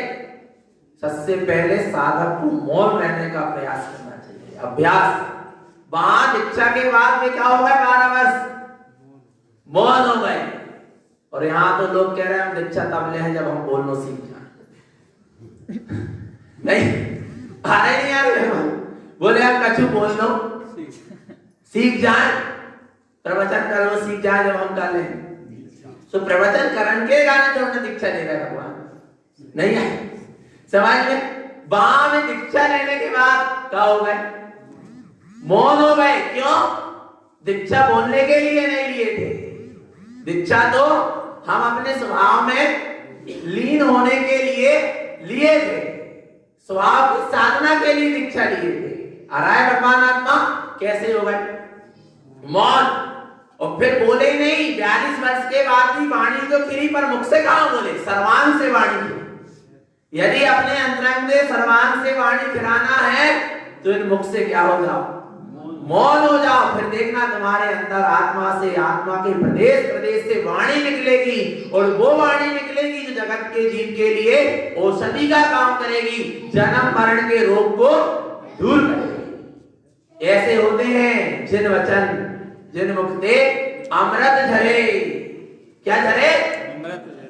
सबसे पहले साधक को मौन रहने का प्रयास करना चाहिए, अभ्यास। वहां दीक्षा के बाद में क्या हो गए? 12 वर्ष मौन हो गए। और यहाँ तो लोग कह रहे हैं हम दीक्षा तब ले हैं जब हम बोलना सीख जाए। नहीं आ रहे नहीं आ रहे। बोले हम कछु बोल लो सीख जाए, प्रवचन कर लो सीख जाए जब हम कर ले। तो प्रवचन करण के गाने जो हमने दीक्षा ले रहे भगवान नहीं है समझ में। वहां में दीक्षा लेने के बाद क्या हो गए? मौन हो गए। क्यों? दीक्षा बोलने के लिए नहीं लिए थे। दीक्षा तो हम अपने स्वभाव में लीन होने के लिए लिए थे, स्वभाव की साधना के लिए दीक्षा लिए थे। आ रहा है भगवान आत्मा। कैसे हो गए? मौन। और फिर बोले ही नहीं। 42 वर्ष के बाद भी वाणी तो खिली, पर मुख से कहां बोले? सर्वांग से वाणी खिली। यदि अपने अंतरंग में सर्वांग से वाणी खिलाना है तो इन मुख से क्या हो जाओ? मौन हो जाओ। फिर देखना तुम्हारे अंदर आत्मा से, आत्मा के प्रदेश प्रदेश से वाणी निकलेगी। और वो वाणी निकलेगी जो जगत के जीव के लिए औषधि का काम करेगी, जन्म मरण के रोग को दूर करेगी। ऐसे होते हैं जिन वचन जिन मुख से अमृत झरे। क्या झरे?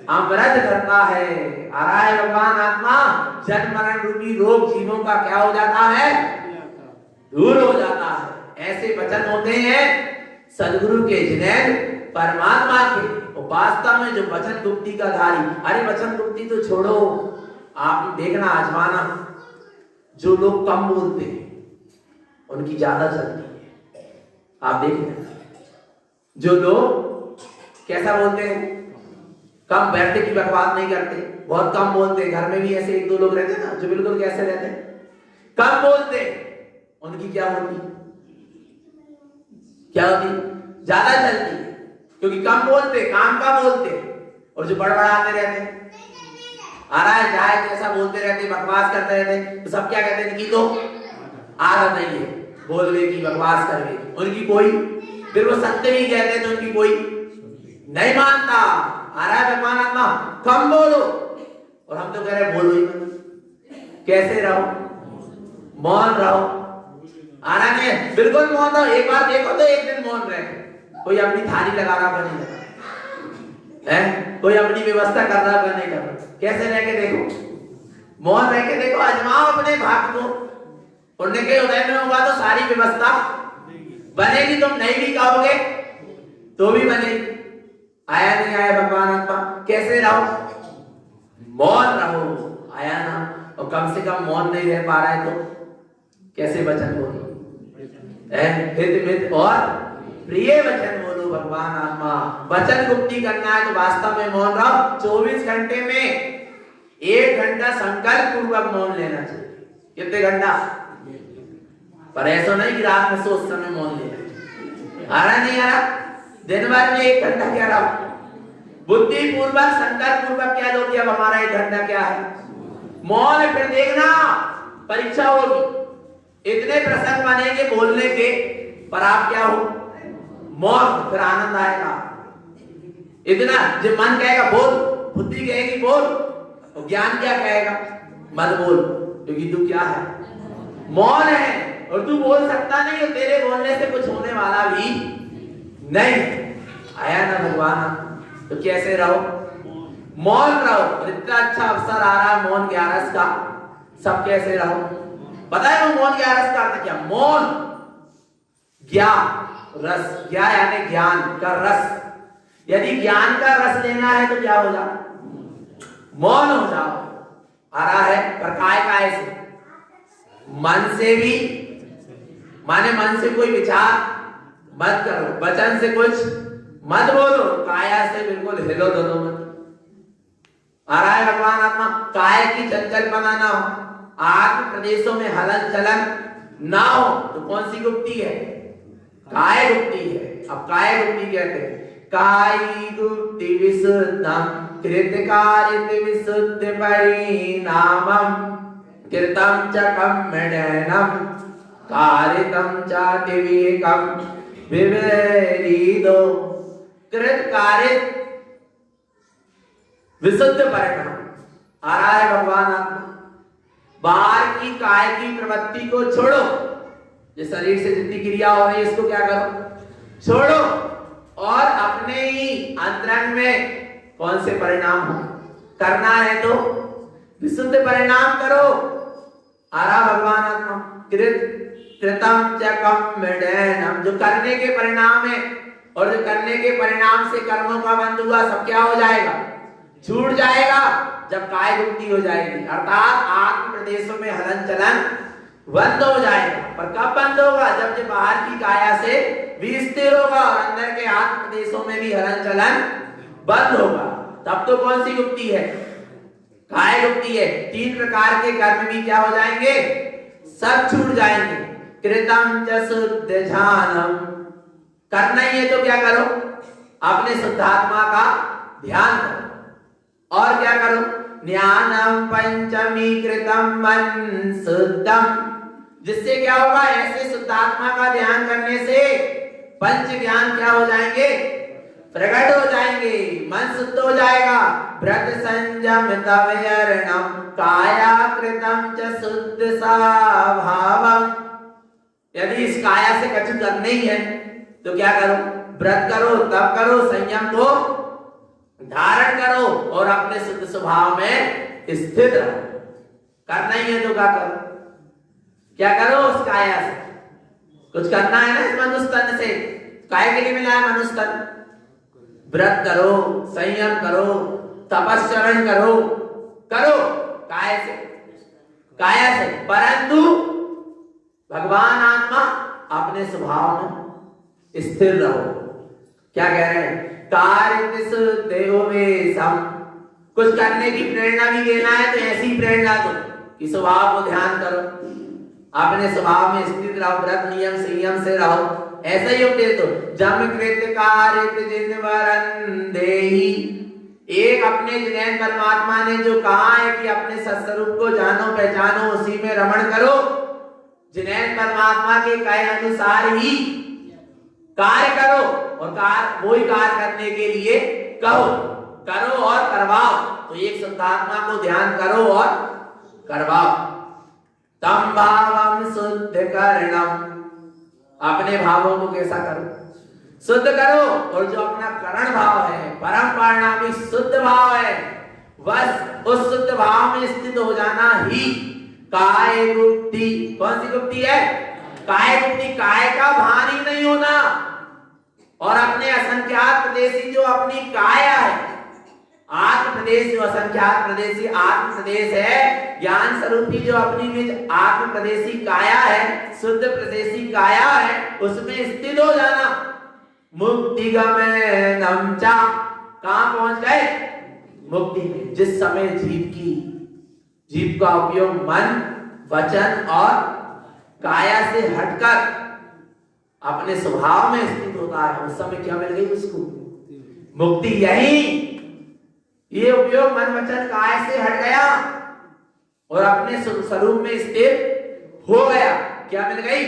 अमृत झरता है। आ रहा है भगवान आत्मा। जन्म मरण रूपी रोग जीवों का क्या हो जाता है? दूर हो जाता है। ऐसे वचन होते हैं सदगुरु के, जिन्हें परमात्मा के। और वास्तव में जो वचन गुप्ती का धारी, अरे वचन गुप्ती तो छोड़ो, आप देखना आजमाना। जो लोग कम बोलते हैं उनकी ज्यादा चलती है। आप देखना जो लोग कैसा बोलते हैं, कम बैठते की बकवास नहीं करते, बहुत कम बोलते। घर में भी ऐसे 1-2 लोग रहते हैं ना जो बिल्कुल कैसे रहते हैं, कम बोलते। उनकी क्या होती? क्या होती? ज्यादा चलती है। क्योंकि कम बोलते, काम का बोलते। और जो बड़बड़ाते रहते, आ रहा है जाए कैसा बोलते रहते, बकवास करते रहते, तो सब क्या कहते हैं कि तो आदत नहीं है बोलने की, बकवास करने की। उनकी कोई, फिर वो सत्य भी कहते हैं तो उनकी कोई नहीं मानता। आ रहा है भगवान आत्मा। कम बोलो। और हम तो कह रहे बोलो ही मत। कैसे रहो? मौन रहो। आना नहीं, बिल्कुल मौन रहो। एक बार देखो तो एक दिन मौन रहे। कोई अपनी थाली लगा रहा बनी है, कोई अपनी व्यवस्था कर रहा नहीं कर रहा। कैसे रह के देखो, मौन रह के देखो, आजमाओ अपने भाग को। पुण्य के उदय में होगा तो सारी व्यवस्था बनेगी, तुम नहीं भी कहोगे तो भी बनेगी। आया नहीं आया भगवान आत्मा? कैसे रहो? मौन रहो। आया ना? और कम से कम मौन नहीं रह पा रहा है तो कैसे वचन बोलो? हित मित और प्रिय वचन बोलो भगवान आत्मा। वचन गुप्ती करना है तो वास्तव में मौन रहो। 24 घंटे में 1 घंटा संकल्प पूर्वक मौन लेना चाहिए। कितने घंटा? पर ऐसा नहीं कि रात में सोच समय मौन लेना। आ रहा नहीं आ रहा? दिन भर में 1 घंटा क्या रहा? बुद्धि पूर्वक संकल्प पूर्वक क्या लो कि अब हमारा 1 घंटा क्या है? मौन। फिर देखना परीक्षा होगी। इतने प्रसंग बनेंगे बोलने के, पर आप क्या हो? मौन। फिर आनंद आएगा। इतना जब मन कहेगा बोल, बुद्धि कहेगी बोल, और ज्ञान क्या कहेगा? मत बोल, क्योंकि तू क्या है? मौन है। और तू बोल सकता नहीं, और तेरे बोलने से कुछ होने वाला भी नहीं। आया ना भगवान? तो कैसे रहो? मौन रहो। और इतना अच्छा अवसर आ रहा है मौन 11 का, सब कैसे रहो? पता है वो मौन 11 का अर्थ क्या? मौन ज्ञान रस। ज्ञा यानी ज्ञान का रस। यदि ज्ञान का रस लेना है तो क्या हो जाओ? मौन हो जाओ। आ रहा है? पर काय से? मन से भी, माने मन से कोई विचार मत करो, वचन से कुछ मत बोलो, काया से बिल्कुल हिलो दोनों मत। आ रहा है भगवान आत्मा? काय की चंचलपना ना हो, आत्म प्रदेशों में हलन चलन ना हो। तो कौन सी गुप्ती है? काय गुप्ती है। अब काय गुप्ती कहते हैं काई गुप्ति विशुद्धम कृतकारित विशुद्ध परिणामम कृतम च कम्मणनम कारितम च विवेकम विवेरीदो। कृतकारित विशुद्ध परिणाम। आ रहा है भगवान आत्मा? बाहर की काय की प्रवृत्ति को छोड़ो। ये शरीर से जितनी क्रिया हो रही है इसको क्या करो? छोड़ो। और अपने ही अंतरंग में कौन से परिणाम हो करना है तो विशुद्ध परिणाम करो। आ रहा भगवान आत्मा? कृतम च कम्मणनम, जो करने के परिणाम है, और जो करने के परिणाम से कर्मों का बंध हुआ सब क्या हो जाएगा? छूट जाएगा। जब काय गुप्ती हो जाएगी, अर्थात आत्म प्रदेशों में हलन चलन बंद हो जाएगा। पर कब बंद होगा? जब जो बाहर की काया से भी स्थिर होगा और अंदर के आत्म प्रदेशों में भी हलन चलन बंद होगा। तब तो कौन सी गुप्ती है? काय गुप्ती है। 3 प्रकार के कर्म भी क्या हो जाएंगे? सब छूट जाएंगे। कृतम च शुद्ध ध्यानम, करना ही है तो क्या करो? अपने शुद्धात्मा का ध्यान करो। और क्या करो? ज्ञानम पंचमी कृतम मन शुद्धम, जिससे क्या होगा? ऐसे शुद्धात्मा का ध्यान करने से पंच ज्ञान क्या हो जाएंगे? प्रकट हो जाएंगे। मन शुद्ध हो जाएगा। व्रत संयम तवयर्णम काया कृतम च शुद्ध स्वभावम। यदि इस काया से कछु करना ही है तो क्या करो? व्रत करो, तप करो, संयम को धारण करो और अपने शुद्ध स्वभाव में स्थित रहो। करना ही है तो क्या करो? क्या करो? उस काया से कुछ करना है ना। इस मनुष्य तन से काय के लिए मिला है मनुष्य तन? व्रत करो, संयम करो, तपस्चरण करो, करो काय से, काया से। परंतु भगवान आत्मा अपने स्वभाव में स्थिर रहो। क्या कह रहे हैं? कुछ करने की प्रेरणा भी देना है तो ऐसी प्रेरणा दो कि स्वभाव को ध्यान करो, अपने स्वभाव में स्थित रहो, व्रत नियम संयम से रहो। ऐसा ही उपदेश दो। जम कृत कारित जिन वरन देहि, एक अपने जिनैन परमात्मा ने जो कहा है कि अपने सत्स्वरूप को जानो पहचानो, उसी में रमण करो। जिनैन परमात्मा के कहे अनुसार ही कार्य करो, और वही कार्य करने के लिए कहो, करो और करवाओ। तो एक शुद्धात्मा को ध्यान करो और करवाओ। तम भावम शुद्ध करणम, अपने भावों को कैसा करो? शुद्ध करो। और जो अपना करण भाव है, परम परिणामी शुद्ध भाव है, बस उस शुद्ध भाव में स्थित हो जाना ही काय गुप्ती। कौन सी गुप्ती है? काय गुप्ती, काय का भान ही नहीं होना, और अपने असंख्यात प्रदेशी जो अपनी काया है, आत्म प्रदेश जो असंख्यात प्रदेशी आत्म प्रदेश है, ज्ञान स्वरूपी जो अपनी निज आत्म प्रदेशी काया है, शुद्ध प्रदेशी काया है, उसमें स्थित हो जाना। मुक्ति गमे नमचा, कहां पहुंच गए? मुक्ति में। जिस समय जीव का उपयोग मन, वचन और काया से हटकर अपने स्वभाव में स्थित होता है, उस समय क्या मिल गई उसको? मुक्ति। यही ये उपयोग मन, वचन, काया से हट गया और अपने स्वरूप में स्थित हो गया, क्या मिल गई?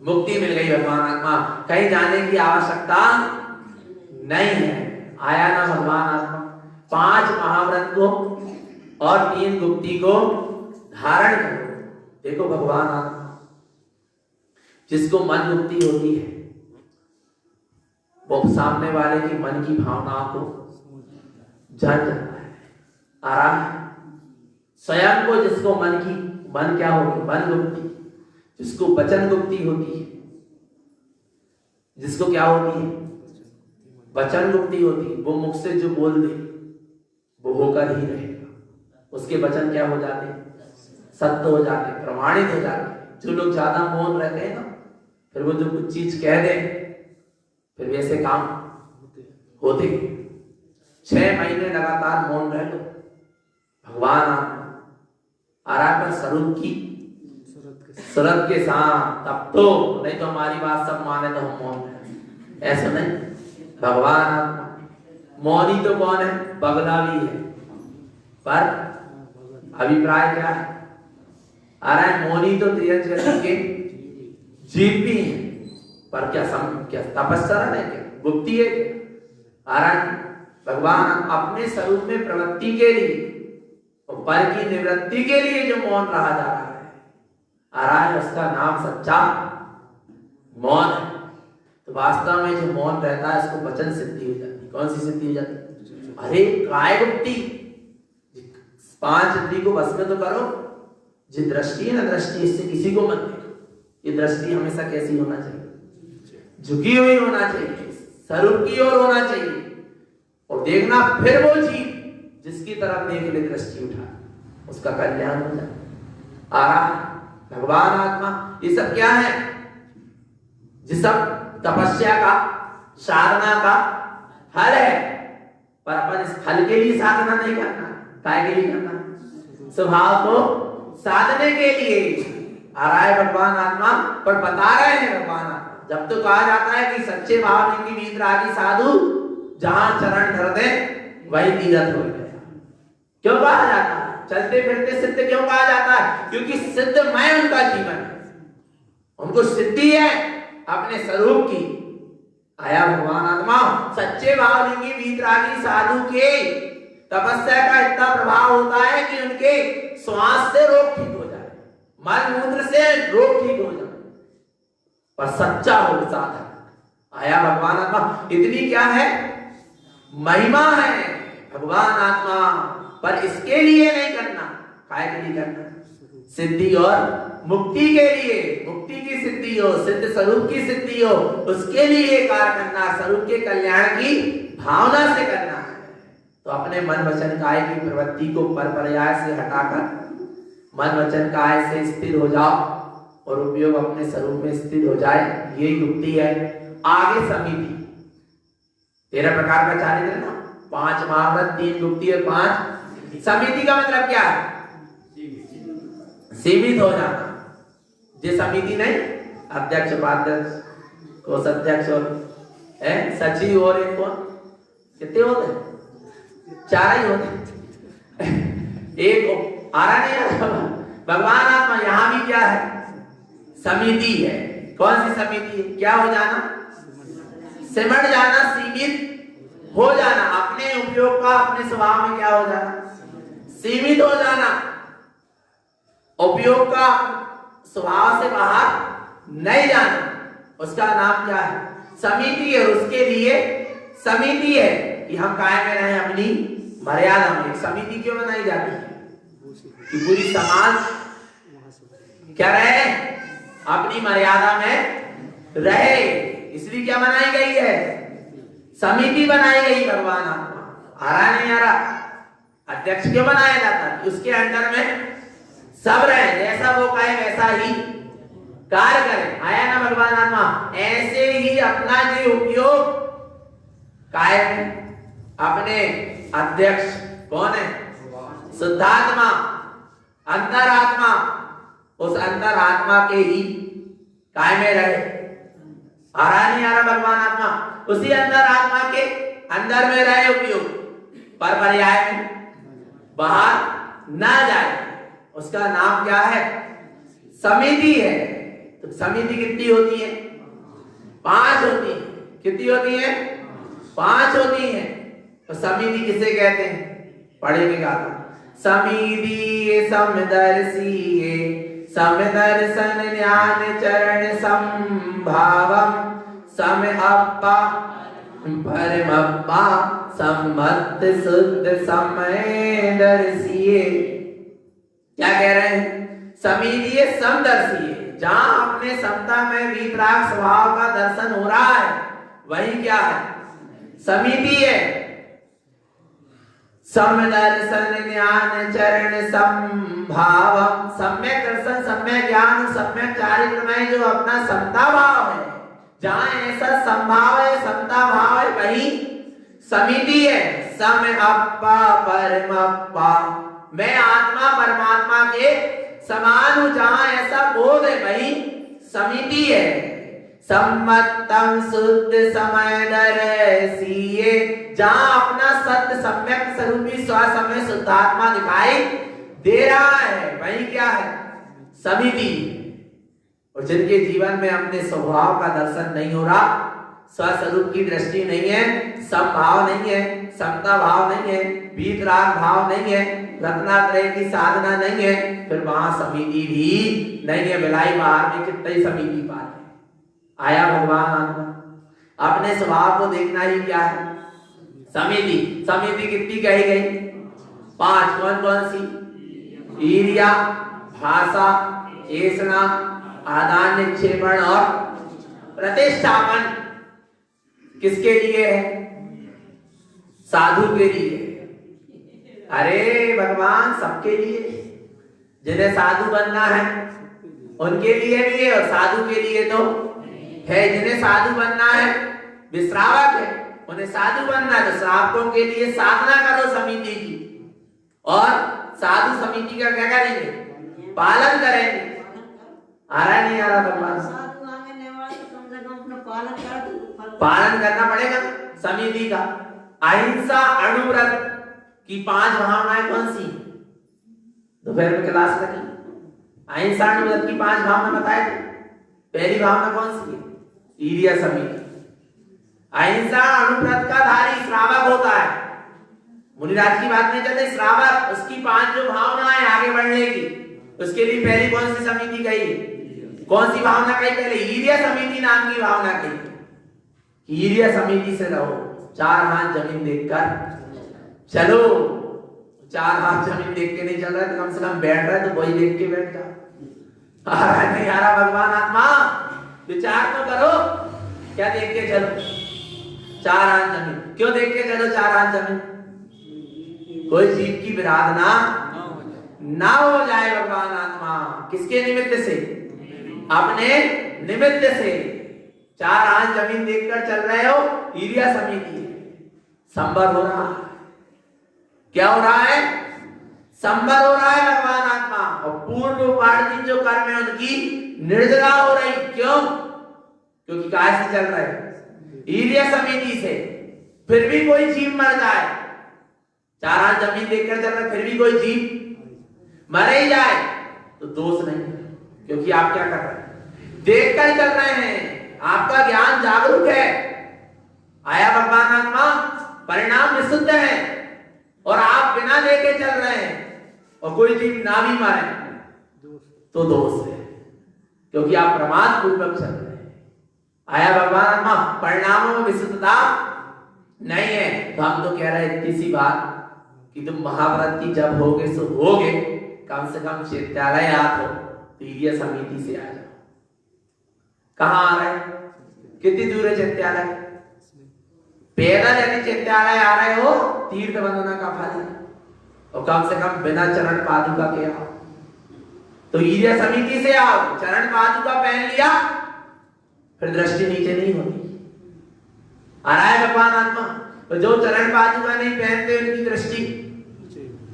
मुक्ति मिल गई। भगवान आत्मा, कहीं जाने की आवश्यकता नहीं है। आया ना भगवान आत्मा, 5 महाव्रत को और 3 गुप्ती को धारण करो। देखो भगवान आत्मा, जिसको मन गुप्ती होती है वो सामने वाले की मन की भावनाओं को जान जाता है, आराम है। स्वयं को जिसको मन क्या होगी? मन गुप्ती। जिसको वचन गुप्ती होती है, जिसको क्या होती है? वचन गुप्ती होती है। वो मुख से जो बोल दे वो होकर ही रहेगा, उसके वचन क्या हो जाते हैं? सत्य हो जाते, प्रमाणित हो जाते। जो लोग ज्यादा मौन रहते हैं ना, फिर वो जो कुछ चीज कह दे फिर वैसे काम होते। 6 महीने लगातार मौन रह लो, भगवान आराधना स्वरूप की सूरत के साथ, तब तो। नहीं तो हमारी बात सब माने तो हम मौन रहे, ऐसा नहीं। भगवान आत्मा मौनी तो कौन है? बगला भी है, पर अभिप्राय क्या है? अरे मौनी तो तेज के जीव भी है, पर क्या तपस्या है? क्या गुप्ती है? कारण भगवान अपने स्वरूप में प्रवृत्ति के लिए और पर की निवृत्ति के लिए जो मौन रहा जा रहा है, आराय उसका नाम सच्चा मौन है। तो वास्तव में जो मौन रहता है उसको वचन सिद्धि हो जाती है। कौन सी सिद्धि हो जाती है? अरे काय गुप्ती, 5 इंद्रिय को बस में तो करो। जो दृष्टि है ना, दृष्टि, इससे किसी को मत देखो। ये दृष्टि हमेशा कैसी होना चाहिए? झुकी हुई होना चाहिए, स्वरूप की ओर होना चाहिए। और देखना फिर वो जीव जिसकी तरफ देख ले दृष्टि उठा, उसका कल्याण हो जाए। आ रहा भगवान आत्मा, ये सब क्या है? ये सब तपस्या का, साधना का फल है। पर अपन इस फल के लिए साधना नहीं करना। काय के लिए करना? स्वभाव को साधने के लिए। आ रहा है भगवान आत्मा, पर बता रहे हैं भगवान आत्मा, जब तो कहा जाता है कि सच्चे भाव की वीतरागी साधु जहां चरण धर दे वही तीरथ हो गया। क्यों कहा जाता है? चलते फिरते सिद्ध क्यों कहा जाता है? क्योंकि सिद्धमय उनका जीवन है, उनको सिद्धि है अपने स्वरूप की। आया भगवान आत्मा, सच्चे भावलिंगी वीतरागी साधु के तपस्या का इतना प्रभाव होता है कि उनके श्वास से रोग ठीक हो जाए, मल मूत्र से रोग ठीक हो जाए, पर सच्चा हो साधक। आया भगवान आत्मा, इतनी क्या है? महिमा है भगवान आत्मा। पर इसके लिए नहीं करना, काय के लिए करना? सिद्धि और मुक्ति के लिए। मुक्ति की सिद्धि हो, सिद्ध स्वरूप की सिद्धि हो, उसके लिए कार्य करना, स्वरूप के कल्याण की भावना से करना है। तो अपने मन वचन काय की प्रवृत्ति को पर पर्याय से हटाकर मन वचन काय से स्थिर हो जाओ और उपयोग अपने स्वरूप में स्थिर हो जाए, यही युक्ति है। आगे समिति 13 प्रकार का चारित्र ना, 5 महाव्रत, 3 गुप्ती और 5 समिति। का मतलब क्या है? सीमित हो जाना। ये समिति नहीं, अध्यक्ष, उपाध्यक्ष, कोषाध्यक्ष और सचिव और एक कौन, कितने होते हैं? 4 ही होते। एक आ रहा नहीं। भगवान आत्मा यहां भी क्या है? समिति है। कौन सी समिति है? क्या हो जाना? सिमट जाना, सीमित हो जाना। अपने उपयोग का अपने स्वभाव में क्या हो जाना? सीमित हो जाना। उपयोग का स्वभाव से बाहर नहीं जाना, उसका नाम क्या है? समिति है। उसके लिए समिति है कि हम कायम में रहें अपनी मर्यादा में। समिति क्यों बनाई जाती है? कि पूरी समाज क्या रहे? अपनी मर्यादा में रहे, इसलिए क्या बनाई गई है? समिति बनाई गई। भगवान आत्मा आ रहा नहीं आ रहा, अध्यक्ष क्यों बनाया जाता? उसके अंडर में सब रहे, जैसा वो कहे वैसा ही कार्य करे। आया ना भगवान आत्मा? ऐसे ही अपना जो उपयोग कायम अपने अध्यक्ष कौन है? शुद्धात्मा, अंतरात्मा, उस अंतरात्मा के ही काय में रहे। आ रहा नहीं आ रहा भगवान आत्मा? उसी अंतरात्मा के अंदर में रहे उपयोग, पर पर्याय में बाहर ना जाए। उसका नाम क्या है? समिति है। तो समिति कितनी होती है? 5 होती है। कितनी होती है? 5 होती है। तो समिति किसे कहते हैं? पढ़ेंगे गाथा। समिति समदर्शी समदर्शन ज्ञान चरण संभावम सम अप्पा परमप्पा सम्मत शुद्ध समय दर्शिये। क्या कह रहे हैं? समिति समदर्शी, जहां अपने समता में वीतराग स्वभाव का दर्शन हो रहा है, वही क्या है? समिति है। समदर्शन ज्ञान चरण संभाव, सम्यक दर्शन, सम्यक ज्ञान, सम्यक चारित्र में जो अपना समता भाव है, जहां ऐसा संभाव है, समता भाव है, वही समिति है। सम अप्पा परमप्पा, मैं आत्मा परमात्मा के समान हूं, जहां ऐसा बोध है, वही समिति है। सम्मतम शुद्ध समय दर्शिये, जहां अपना सत्य सम्यक स्वरूपी स्वसमय शुद्धात्मा दिखाई दे रहा है, वही क्या है? समिति। और जिनके जीवन में अपने स्वभाव का दर्शन नहीं हो रहा, स्वस्वरूप की दृष्टि नहीं है, समभाव नहीं है, समता भाव नहीं है, वीतराग भाव नहीं है, रत्नात्रय की साधना नहीं है, फिर वहां समिति भी नहीं है। बिलाई बाहर में कितनी समिति पाते। आया भगवान आत्मा। अपने स्वभाव को देखना ही क्या है? समिति। समिति कितनी कही गई? 5। कौन कौन सी? ईर्ष्या, भाषा, ऐसना, आदान निक्षेपण और प्रतिष्ठापन। किसके लिए है? साधु के लिए। अरे भगवान सबके लिए, जिन्हें साधु बनना है उनके लिए भी है, और साधु के लिए तो है। जिन्हें साधु बनना है, वे श्रावक है, उन्हें साधु बनना है, तो श्रावकों के लिए साधना करो समिति की, और साधु समिति का क्या करेंगे? पालन करेंगे। आ रहा नहीं आ रहा भगवान? पालन करना पड़ेगा समिति का। अहिंसा अणुव्रत की 5 भावनाएं कौन सी? दोपहर में क्लास लगी, अहिंसा अणुव्रत की 5 भावना बताए थे। पहली भावना कौन सी है? ईर्ष्या समिति। अहिंसा अणुव्रत का धारी श्रावक होता है। मुनिराज की बात नहीं चलती, श्रावक, उसकी 5 जो भावनाएं आगे बढ़ने की, उसके लिए पहली कौन सी समिति गई? कौन सी भावना कही पहले? ईर्ष्या समिति नाम की भावना कही। ईर्ष्या समिति से रहो। 4 हाथ जमीन देखकर चलो। 4 हाथ जमीन देख के नहीं चल रहा है, तो कम से कम बैठ रहा है तो वही देख के बैठ जाओ। आ रहा नहीं आ रहा भगवान आत्मा? विचार तो करो, क्या देख के चलो? 4 हाथ जमीन। क्यों देख के चलो 4 हाथ जमीन? कोई जीव की विराधना ना हो जाए भगवान आत्मा। किसके निमित्त से? अपने निमित्त से। 4 हाथ जमीन देखकर चल रहे हो, ईर्ष्या समिति संबर हो रहा है। क्या हो रहा है? संबर हो रहा है भगवान आत्मा। और पूर्ण उपार्जित जो कर्म है उनकी निर्जरा हो रही। क्यों? क्योंकि काय से चल रहे? ईर्ष्या समिति से। फिर भी कोई जीव मर जाए, 4 हाथ जमीन देखकर चल रहा, फिर भी कोई जीव मर ही जाए तो दोष नहीं, क्योंकि आप क्या कर रहे हैं? देखकर चल रहे हैं, आपका ज्ञान जागरूक है। आया भगवान आत्मा? परिणाम विशुद्ध है, और आप बिना देखे चल रहे हैं, और कोई जीव ना भी मारे तो दोष है, क्योंकि आप प्रमाद पूर्वक चल रहे हैं। आया भगवान आत्मा? परिणामों में विशुद्धता नहीं है। तो हम तो कह रहे हैं इतनी सी बात कि तुम महाव्रती जब होगे सो होगे, कम से कम चित्तालय याद हो, ईर्ष्या समिति से आ जाओ। कहाँ आ रहा है? कितनी दूर है चैत्यालय? पैदल यदि चैत्यालय आ रहे हो, तीर्थ वंदना का फल है, और कम से कम बिना चरण पादुका के आओ। तो ईर्य समिति से आओ, चरण पादुका पहन लिया, फिर दृष्टि नीचे नहीं होती। आ रहा है भगवान आत्मा। तो जो चरण पादुका नहीं पहनते उनकी दृष्टि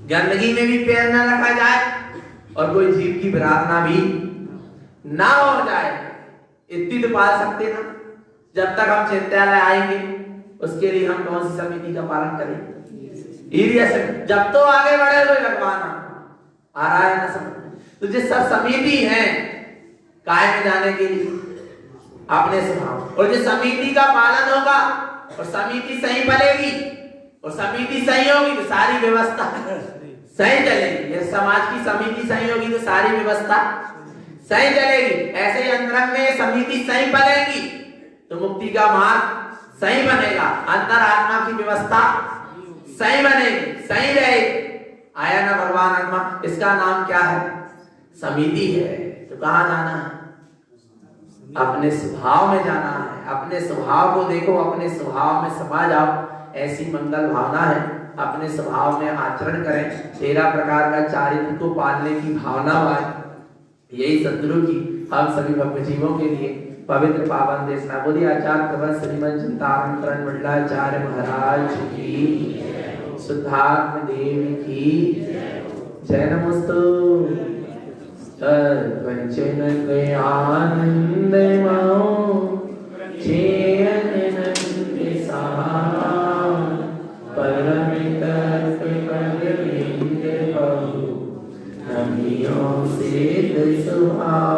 गंदगी में भी पैर न रखा जाए और कोई जीव की प्रार्थना भी ना हो जाए, इतनी तो पाल सकते ना। जब तक हम चैत्यालय आएंगे उसके लिए हम कौन सी समिति का पालन करेंगे? ईर्य से जब तो आगे बढ़े हुए भगवान आ रहा है ना समझ। तो जिस सब समिति है काय में जाने के लिए अपने स्वभाव, और जिस समिति का पालन होगा और समिति सही बनेगी और समिति सही होगी तो सारी व्यवस्था सही चलेगी। ये समाज की समिति सही होगी तो सारी व्यवस्था सही चलेगी। ऐसे ही अंतरंग में समिति सही बनेगी तो मुक्ति का मार्ग सही बनेगा, अंतर आत्मा की व्यवस्था सही बनेगी, सही रहेगी। आया ना भगवान आत्मा, इसका नाम क्या है? समिति है। तो कहाँ जाना है? अपने स्वभाव में जाना है। अपने स्वभाव को देखो, अपने स्वभाव में समा जाओ, ऐसी मंगल भावना है। अपने स्वभाव में आचरण करें, 13 प्रकार का चारित्र को पालने की भावना है। यही सद्गुरु की हम सभी भक्त जीवों के लिए पवित्र पावन देशना। बोली आचार्य प्रवर श्रीमन चिंतामणि मंडलाचार्य महाराज की, शुद्धात्म देव की जय। नमस्तु वचन आनंद परम तत्व पद बिंद बहु नमियों से सुहा।